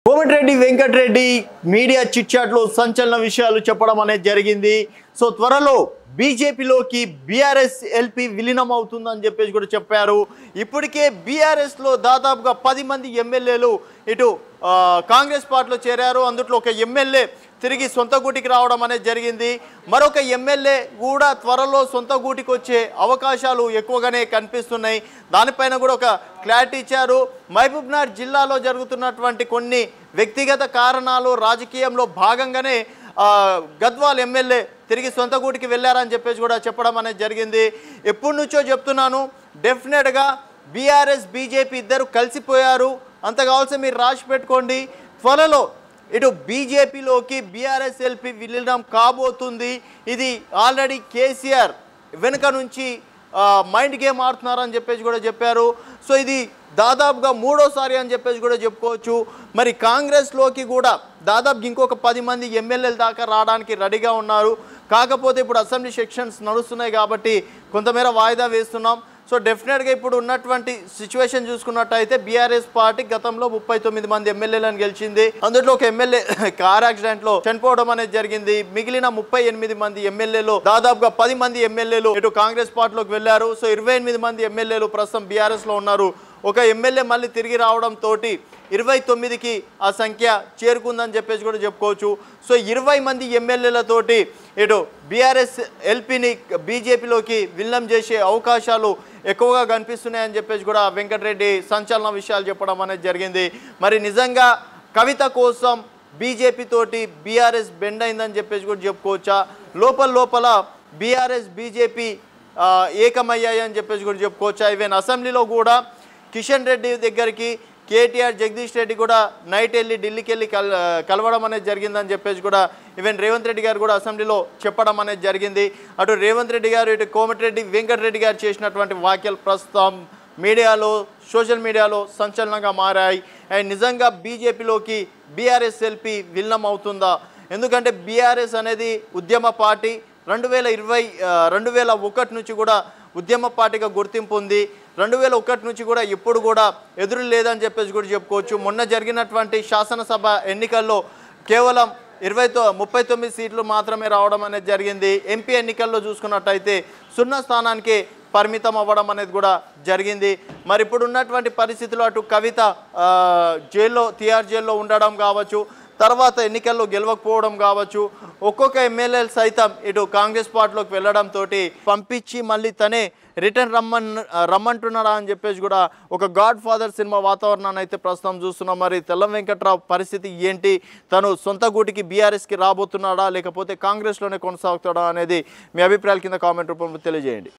Komatireddy Venkatareddy media chit chat లో సంచలన విషయాలు చెప్పడం అనేది జరిగింది. సో త్వరలో బీజేపీలోకి బీఆర్ఎస్ ఎల్పీ విలీనం అవుతుందని చెప్పేసి కూడా చెప్పారు. ఇప్పటికే బీఆర్ఎస్ లో దాదాపుగా 10 మంది ఎమ్మెల్యేలు ఇటు కాంగ్రెస్ పార్టీలో చేరారు. అందులో ఒక ఎమ్మెల్యే తిరిగి సొంత గూటికి రావడం అనేది జరిగింది. మరొక ఎమ్మెల్యే కూడా త్వరలో సొంత గూటికి వచ్చే అవకాశాలు ఎక్కువగానే కనిపిస్తున్నాయి. దానిపైన కూడా ఒక క్లారిటీ ఇచ్చారు. మహబూబ్నగర్ జిల్లాలో జరుగుతున్నటువంటి కొన్ని వ్యక్తిగత కారణాలు రాజకీయంలో భాగంగానే గద్వాల్ ఎమ్మెల్యే తిరిగి సొంత గూటికి వెళ్ళారని చెప్పేసి కూడా చెప్పడం అనేది జరిగింది. ఎప్పటి నుంచో చెప్తున్నాను, డెఫినెట్గా బీఆర్ఎస్ బీజేపీ ఇద్దరు కలిసిపోయారు. అంత కావాల్సి మీరు రాసి పెట్టుకోండి. త్వరలో ఇటు బీజేపీలోకి బీఆర్ఎస్ ఎల్పీ విలీనం కాబోతుంది. ఇది ఆల్రెడీ కేసీఆర్ వెనుక నుంచి మైండ్ గేమ్ ఆడుతున్నారని చెప్పేసి కూడా చెప్పారు. సో ఇది దాదాపుగా మూడోసారి అని చెప్పేసి కూడా చెప్పుకోవచ్చు. మరి కాంగ్రెస్లోకి కూడా దాదాపు ఇంకొక 10 మంది ఎమ్మెల్యేల దాకా రావడానికి రెడీగా ఉన్నారు. కాకపోతే ఇప్పుడు అసెంబ్లీ సెక్షన్స్ నడుస్తున్నాయి కాబట్టి కొంతమేర వాయిదా వేస్తున్నాం. సో డెఫినెట్గా ఇప్పుడు ఉన్నటువంటి సిచ్యువేషన్ చూసుకున్నట్టయితే బీఆర్ఎస్ పార్టీ గతంలో 39 మంది ఎమ్మెల్యేలను గెలిచింది. అందులో ఒక ఎమ్మెల్యే కార్ యాక్సిడెంట్ లో చనిపోవడం అనేది జరిగింది. మిగిలిన 38 మంది ఎమ్మెల్యేలు దాదాపుగా 10 మంది ఎమ్మెల్యేలు ఇటు కాంగ్రెస్ పార్టీలోకి వెళ్లారు. సో 28 మంది ఎమ్మెల్యేలు ప్రస్తుతం బీఆర్ఎస్ లో ఉన్నారు. ఒక ఎమ్మెల్యే మళ్ళీ తిరిగి రావడం తోటి 29కి ఆ సంఖ్య చేరుకుందని చెప్పేసి కూడా చెప్పుకోవచ్చు. సో 20 మంది ఎమ్మెల్యేలతోటి ఇటు బీఆర్ఎస్ ఎల్పీని బీజేపీలోకి విలీనం చేసే అవకాశాలు ఎక్కువగా కనిపిస్తున్నాయని చెప్పేసి కూడా వెంకటరెడ్డి సంచలన విషయాలు చెప్పడం అనేది జరిగింది. మరి నిజంగా కవిత కోసం బీజేపీ తోటి బీఆర్ఎస్ బెండ్ అయిందని చెప్పేసి కూడా చెప్పుకోవచ్చా? లోపల బీఆర్ఎస్ బీజేపీ ఏకమయ్యాయి అని చెప్పేసి కూడా చెప్పుకోవచ్చా? ఈవెన్ అసెంబ్లీలో కూడా కిషన్ రెడ్డి దగ్గరికి కేటీఆర్ జగదీష్ రెడ్డి కూడా నైట్ వెళ్ళి ఢిల్లీకి వెళ్ళి కలవడం అనేది జరిగిందని చెప్పేసి కూడా ఈవెన్ రేవంత్ రెడ్డి గారు కూడా అసెంబ్లీలో చెప్పడం అనేది జరిగింది. అటు రేవంత్ రెడ్డి గారు ఇటు కోమటిరెడ్డి వెంకటరెడ్డి గారు చేసినటువంటి వ్యాఖ్యలు ప్రస్తుతం మీడియాలో సోషల్ మీడియాలో సంచలనంగా మారాయి. అండ్ నిజంగా బీజేపీలోకి బీఆర్ఎస్ ఎల్పీ విలీనం అవుతుందా? ఎందుకంటే బీఆర్ఎస్ అనేది ఉద్యమ పార్టీ. 2001 నుంచి కూడా ఉద్యమ పార్టీగా గుర్తింపు ఉంది. 2001 నుంచి కూడా ఎప్పుడు కూడా ఎదురు లేదని చెప్పేసి కూడా చెప్పుకోవచ్చు. మొన్న జరిగినటువంటి శాసనసభ ఎన్నికల్లో కేవలం 39 సీట్లు మాత్రమే రావడం అనేది జరిగింది. ఎంపీ ఎన్నికల్లో చూసుకున్నట్టయితే 0 స్థానానికి పరిమితం అవ్వడం అనేది కూడా జరిగింది. మరి ఇప్పుడు ఉన్నటువంటి పరిస్థితుల్లో అటు కవిత జైల్లో తిహార్ జైల్లో ఉండడం కావచ్చు, తర్వాత ఎన్నికల్లో గెలవకపోవడం కావచ్చు, ఒక్కొక్క ఎమ్మెల్యేలు సైతం ఇటు కాంగ్రెస్ పార్టీలోకి వెళ్ళడంతో పంపించి మళ్ళీ తనే రిటర్న్ రమ్మంటున్నాడా అని చెప్పేసి కూడా ఒక గాడ్ ఫాదర్ సినిమా వాతావరణాన్ని అయితే ప్రస్తుతం చూస్తున్నాం. మరి తెల్లం వెంకట్రావు పరిస్థితి ఏంటి? తను సొంత గూటికి బీఆర్ఎస్కి రాబోతున్నాడా లేకపోతే కాంగ్రెస్లోనే కొనసాగుతాడా అనేది మీ అభిప్రాయాల కింద కామెంట్ రూపంలో తెలియజేయండి.